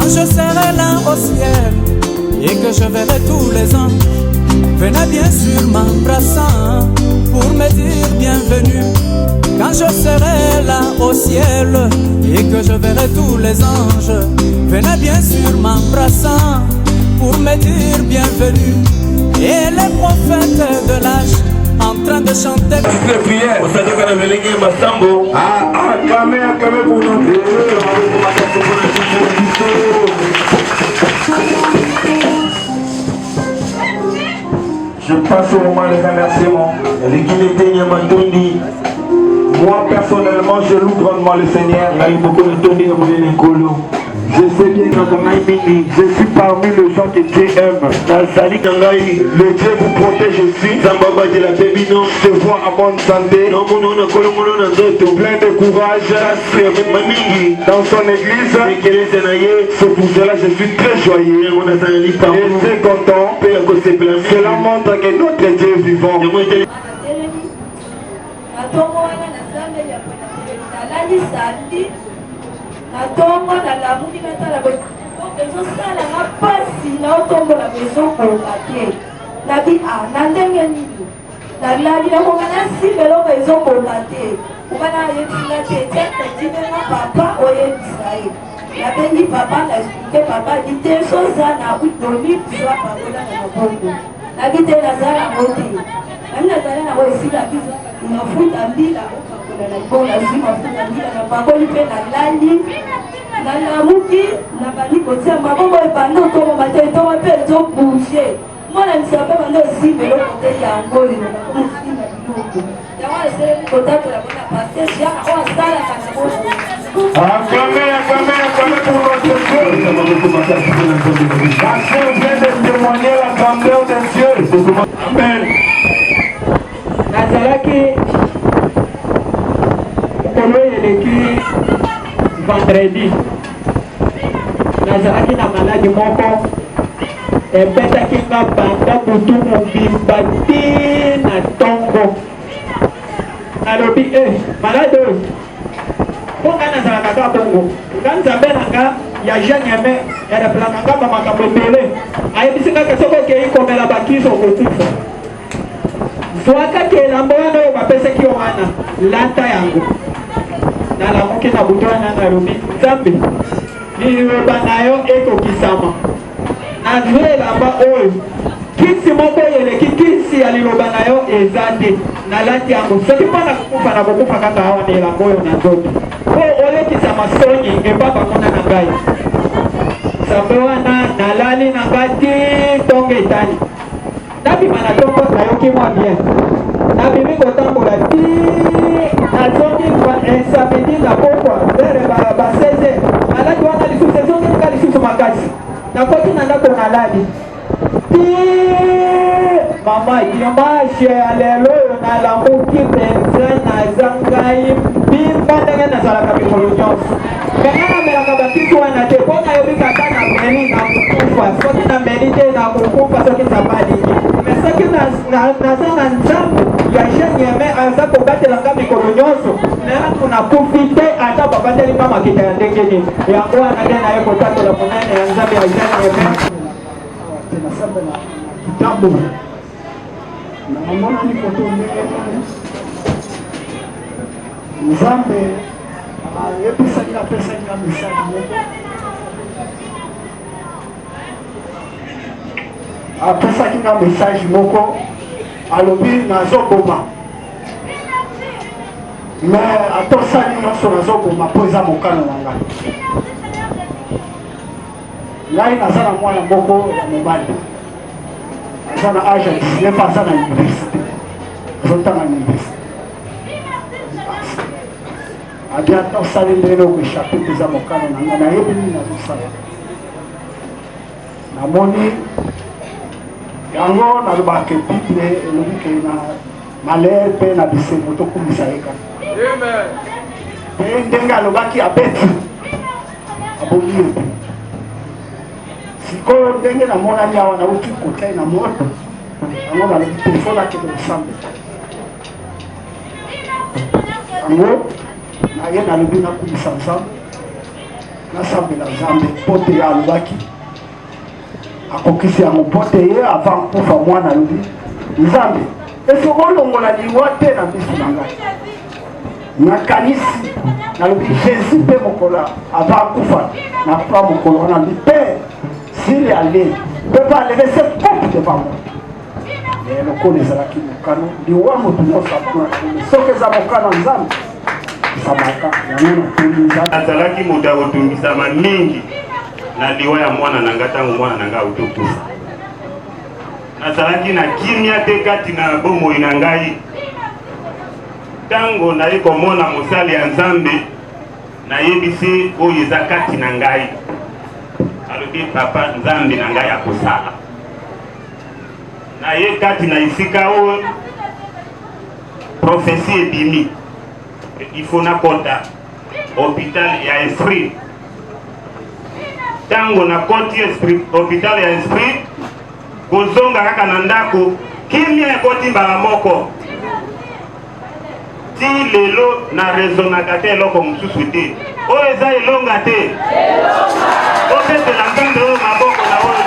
je serai là au ciel et que je verrai tous les anges, venez bien sûr m'embrassant pour me dire bienvenue. Quand je serai là au ciel et que je verrai tous les anges, venez bien sûr m'embrassant pour me dire bienvenue. Et les prophètes de l'âge en train de chanter les prières. Je passe au moment des remerciements. Moi personnellement, je loue grandement le Seigneur. Je sais bien que je suis parmi les gens que Dieu aime. Le Dieu vous protège aussi. Je te vois à bonne santé, plein de courage dans son église. C'est pour cela que je suis très joyeux et très content. Cela montre que notre Dieu est vivant. Natongo na lamuki natala bo ezosala na pasi na otombola bezokoka te nabi na ndenge nini nalali nakoka nasimba eloko ezokoka te okana ayebisina te tiapetinenga papa oyebisa ye nabengi papa na explike papa di te soza na udoni zwa pakola na mabongo nabi te nazala yango te nami nazali nango esila biza nafuta mbila bon la vie m'a fait la vie na bakoli pe na lali na lamuki na bali kotia maboko ebanda otongo mate etongo pe ezo bouger mwana misape banda osimba eloko te yango lelo nakomosimba biloko yango eselemi kotatola bona paster jana oyo asalaka na bona Acclamez pour notre Dieu. La sœur vient de témoigner la grandeur de Dieu. Amen. Nazaraki eleki vendredi nazalaki na maladi moko ebetaki nga banda butu mobimba ti na ntongo nalobi malade oyo mpo nga nazalaka ka bongo nga nzambe na nga ya jenyeme erepelaka nga bamakambo ebele ayebisi kaka soki okei komela bakisi okokufa zwakaki elamba wana oyo bapesaki yo wana lata yango nalamuki na butu wana nalobi nzambe liloba na yo ekokisama nazwi elamba oyo kisi moko eleki kisi ya liloba na yo eza te nalati yango soki mpona kokufa na kokufa kaka awa na elamba oyo na nzoto po olekisa masoni ebabakona na ngai nzambe wana nalali na ngai ti ntongo etani nabima na ntongo nayoki mwa bien nabimi kotambola ti nazongi samedi na pokwa vere ba 16 maladi wana lisusu ezongi nika lisusu makasi nakoti na ndako nalali ti mama dimanche ya lelo oyo nalamuki penza naza ngai mbimba ndenge nazalaka mikolo nyonso menga namelaka bakisi wana te mpo nayobi kaka na meni na kokufa soki na meni te na kokufa soki nzambe alingi me soki naza na nzambe ya jenyeme aza kobatelanga mikolo nyonso meatu nakufi te ata babateli mpa makita ya ndenge nini yango wana nde naye kotatola monene ya nzambe ya jenyeme kitambo na mamonani koto ndenge nzambe ayebisaki apesaki na misali moko apesaki nga message moko alobi nazoboma mais atosali nyonso nazoboma mpo eza mokano na ngai ngai naza na mwana moko ya mobali aza na age ya 19 aza na université azotanga na université abi ata osali ndenge okoéchappe mpe eza mokano na ngai nayebi nini nazosala namoni yango nalobaka bible elobi ke na malere mpe na bisengo tokumisa ye kaka mpe ndenge alobaki abeti abomi ye te sikoyo ndenge namonani awa nauti kotai na moto yango nalobi telefone akende kosambe yango naye nalobi nakumisa nzambe nasambela nzambe mpo te alobaki akokisi yango mpo te ye avant kufa mwana alobi nzambe esi olongola liwa te na miso na ngai nakanisi nalobi jésus mpe mokolo avant kufa nakufa mokolo wana lobi père s'il est allé peut pas lever cette coupe devant moi lokola ezalaki mokano liwa moto nyonso soki eza mokano nzambe samaka yango natoli azalaki moto akotungisama mingi na liwa ya mwana na nga ntango mwana na nga autokufa nazalaki na kimia te kati na bomoi na ngai ntango naye komona mosali ya nzambe nayebisi oyo eza kati na ngai alobi papa nzambe na ngai akosala naye kati na esika oyo profesi ebimi ifo nakota hôpital ya esprit ntango nakoti hôpital ya esprit kozonga kaka na ndako kimia ekoti mbala moko ti lelo na rezonaka te eloko mosusu te oyo eza elonga te opesela nzambe oyo maboko na oyo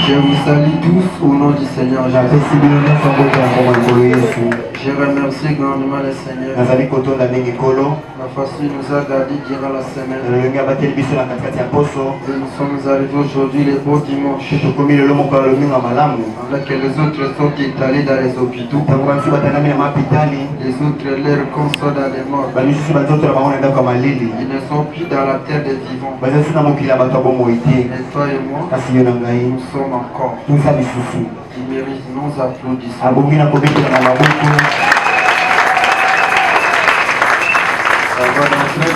Je vous salue tous au nom du Seigneur Jésus. Je remercie grandement le Seigneur. La façon il nous a gardé durant la semaine. Et nous sommes arrivés aujourd'hui le beau dimanche. Avec les autres sont étalés dans les hôpitaux. Les autres leurs sont dans les morts. Ils ne sont plus dans la terre des vivants. Et toi et moi, nous sommes encore. Ils méritent nos applaudissements. Ça va entrer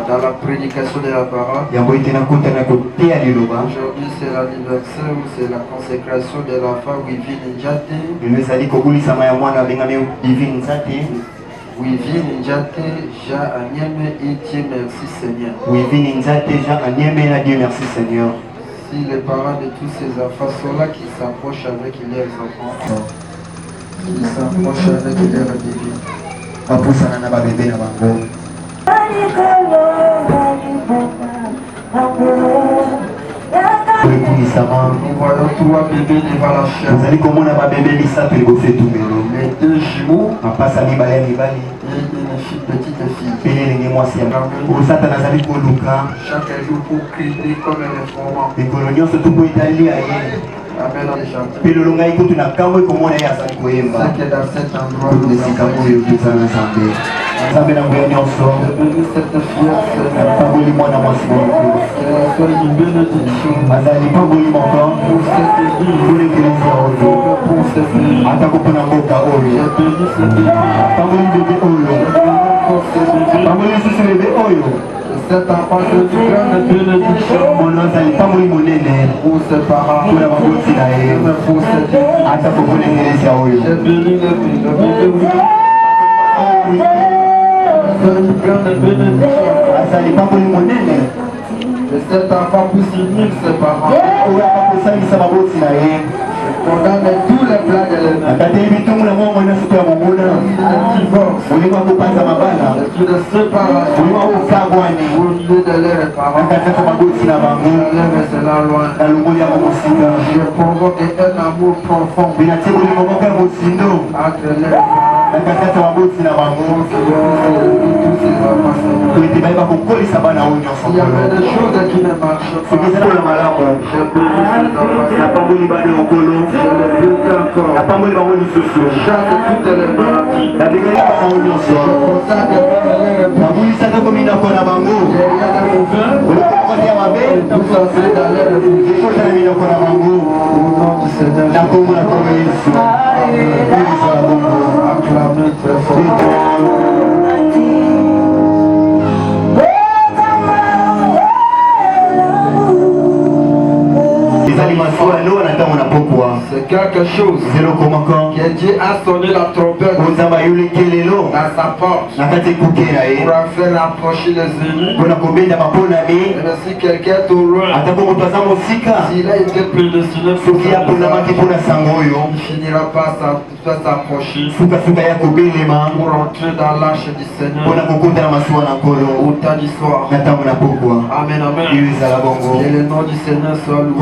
dans la prédication de la parole. Aujourd'hui c'est l'anniversaire ou c'est la consécration de la femme Wivine Njate. Wivine Njate, Jean Agneme et Dieu merci Seigneur. Wivine Njate, Jean Agneme et Dieu merci Seigneur. Si les parents de tous ces enfants sont là, qui s'approchent avec leurs enfants, qui s'approchent avec leurs bébés. Nous voyons 3 bébés devant la chair. Les 2 jumeaux et une petite fille. Chaque jour pour crier comme un informant. Amen. Ce qui est dans cet endroit, nous bénis cette fière sois une bénédiction pour cette église, pour ce pays. Cet enfant de grande bénédiction pour ses parents, pour cette église. J'ai béni le grande bénédiction. Et cet enfant puisse unir ses parents. Je condamne tous les plans de l'ennemi. Le divorce, de séparation, au lieu de leurs parents. C'est la loi. Je provoque un amour profond entre les parents. Il y avait des choses qui ne marchent pas. Je bénis chasse toutes les maladies. C'est quelque chose que Dieu a sonné la trompette dans sa porte pour faire approcher les ennemis. Et si quelqu'un est au loin, s'il a été prédestiné pour il finira par s'approcher pour entrer dans l'arche du Seigneur au temps du soir. Amen, amen. Que le nom du Seigneur soit loué.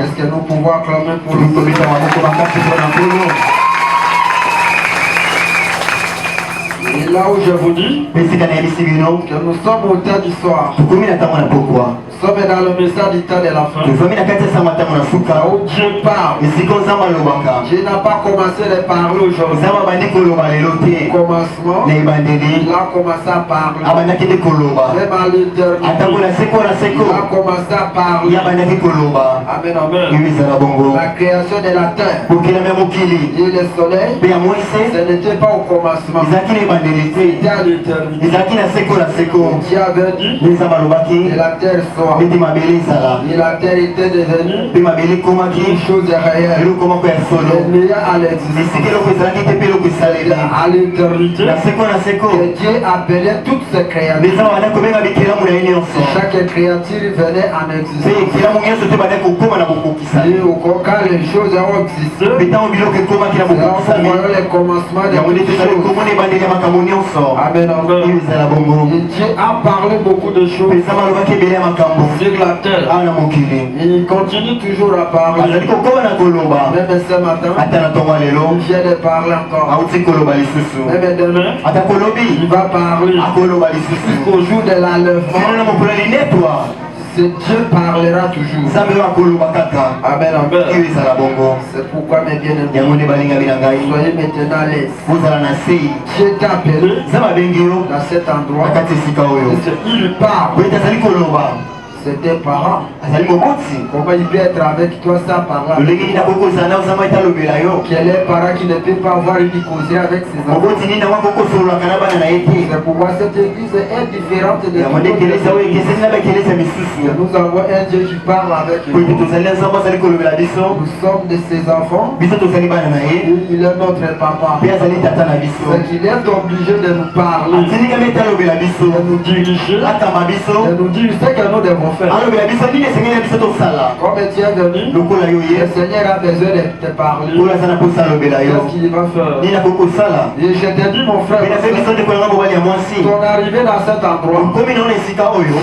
Est-ce que nous pouvons acclamer pour le Et là où je vous dis que nous sommes au temps du soir. Nous sommes dans le message du temps de la fin. Où Dieu parle. Dieu n'a pas commencé à parler aujourd'hui. Au commencement, il a commencé à parler. Même à l'éternité, il a commencé à parler. Amen, amen. La création de la terre et le soleil, ce n'était pas au commencement. C'était à l'éternité. Dieu avait dit que la terre soit. Et la terre était devenue une chose réelle. Elle n'est à l'existence. À l'éternité, que Dieu appelait toutes ces créatures. Chaque créature venait en existence. Et quand les choses ont existé, c'est là où on voit les commencements de toutes choses. Amen, amen. Et Dieu a parlé beaucoup de choses sur la terre. Et il continue toujours à parler. Même ce matin, il vient de parler encore. Même demain, il va parler jusqu'au jour de l'enlèvement. Dieu parlera toujours. Amen, amen. C'est pourquoi mes bien-aimés, soyez maintenant à l'aise. Dieu t'a appelé dans cet endroit. Il parle. C'est tes parents. Comment il peut être avec toi sans parler? Quel est parent qui ne peut pas avoir une causerie avec ses enfants? C'est pourquoi cette église est différente de toutes les autres. Nous avons un Dieu qui parle avec nous. Nous sommes de ses enfants. Il est notre papa. C'est qu'il est obligé de nous parler, de nous diriger, de nous dire ce que nous devons faire. Comme tu es venu, le Seigneur a besoin de te parler. Qu'est-ce qu'il va faire? Et je te dis, mon frère, ton arrivée dans cet endroit,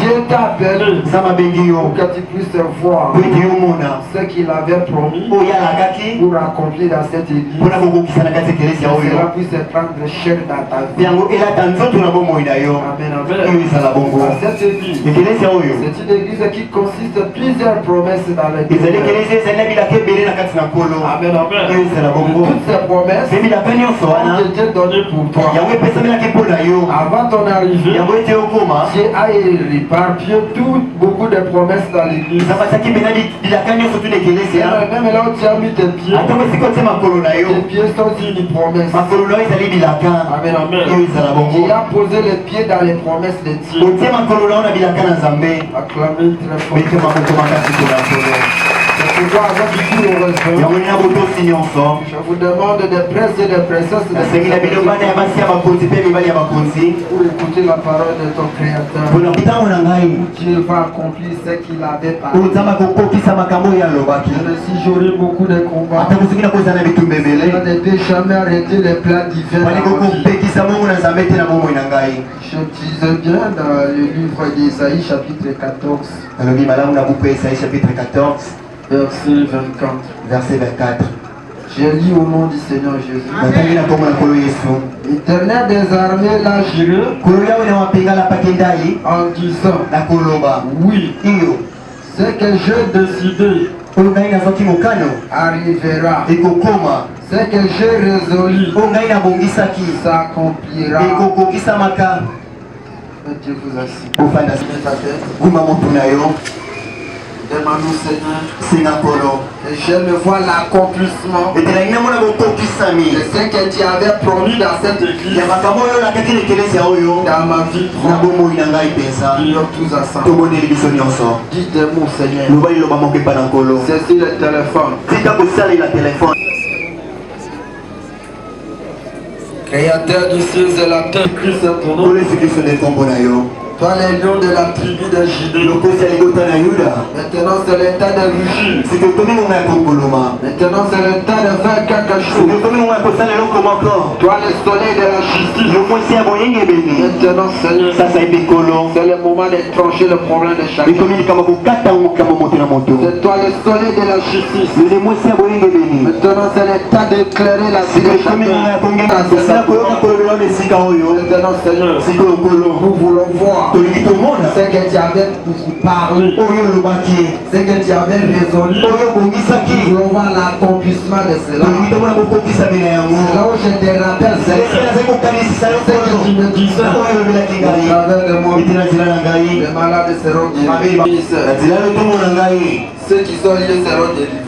Dieu t'a appelé pour que tu puisses voir ce qu'il avait promis pour accomplir dans cette église. Cela puisse prendre chair dans ta vie. Amen, amen. Cette église, c'est une église qui consiste à plusieurs promesses dans l'église. Amen, amen. Toutes ces promesses ont été données pour toi. Avant ton arrivée, Dieu a éparpillé beaucoup de promesses dans l'église. Même là où tu as mis tes pieds, tes pieds sont une promesse. Amen, amen. Qui a posé les pieds dans les promesses de Dieu. Acclamez très fort. Je vous demande de presser de présence pour écouter la parole de ton Créateur. Dieu va accomplir ce qu'il avait parlé. Si j'aurai beaucoup de combats, je ne vais jamais arrêter les plans divins. Je disais bien dans le livre d'Ésaïe chapitre 14. Verset 24. J'ai lu au nom du Seigneur Jésus. L'Éternel des armées l'a juré en disant, oui, ce que j'ai décidé arrivera. Ce que j'ai résolu s'accomplira. Dieu vous assiste. Demande-nous, Seigneur, et je me vois l'accomplissement de ce que tu avais promis dans cette église, dans ma vie propre. Prions tous ensemble. Dites des mots, Seigneur. C'est sur le téléphone. Créateur du ciel et la terre, Christ est ton nom. Toi les lions de la tribu de Juda. Maintenant c'est le temps de rugir. Maintenant c'est le temps de faire quelque chose. Toi le soleil de la justice. Maintenant Seigneur, c'est le moment de trancher le problème de chacun. C'est toi le soleil de la justice. Maintenant c'est le temps d'éclairer la vie de chacun. Maintenant Seigneur, nous voulons voir ce que tu avais parlé, ce que tu avais résolu. Nous voulons voir l'accomplissement de cela. Là où je te rappelle, ce que tu me disais, au travers de moi, les malades seront guéris. Ceux qui sont liés seront délivrés.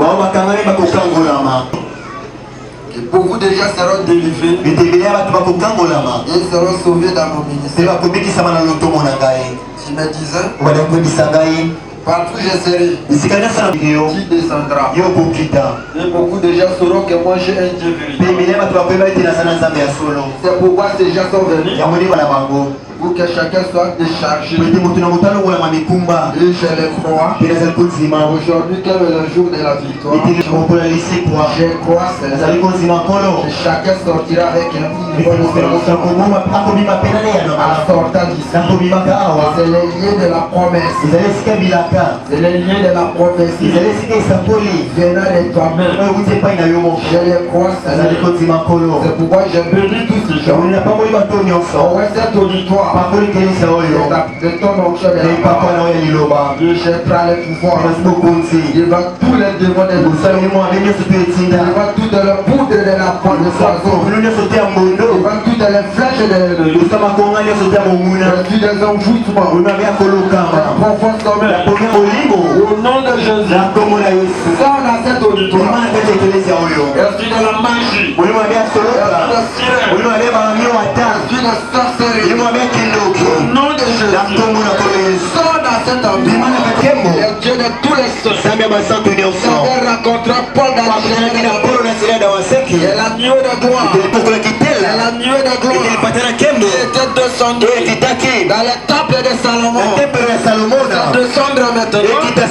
Beaucoup de gens seront délivrés. Ils seront sauvés dans mon ministère. Tu me disais, partout je serai, tu descendras. Et beaucoup de gens sauront que moi j'ai un Dieu véritable. C'est pourquoi ces gens sont venus, pour que chacun soit déchargé. Et je le crois. Aujourd'hui, comme le jour de la victoire, je crois que chacun sortira avec un sortant d'ici. C'est le lien de la promesse. C'est le lien de la promesse. Venant de toi-même. Je le crois. C'est pourquoi je bénis tous ces gens. Cet auditoire. De ton onction de la parole. Je prends le pouvoir devant tous les démons de devant toutes les poudres de la pointe de poison, devant toutes les flèches de l'ennemi. Je suis des envoûtements. Profond sommeil. Au nom de Jésus. Sors dans cet auditoire. Je suis de la magie. Je suis de sirène. Je suis de sorcellerie. Au nom de Jésus, sors dans cet homme, le Dieu de tous les saints, avait rencontré Paul dans et la nuée de gloire, et la nuée de gloire était descendue dans le temple de Salomon, c'est descendre maintenant.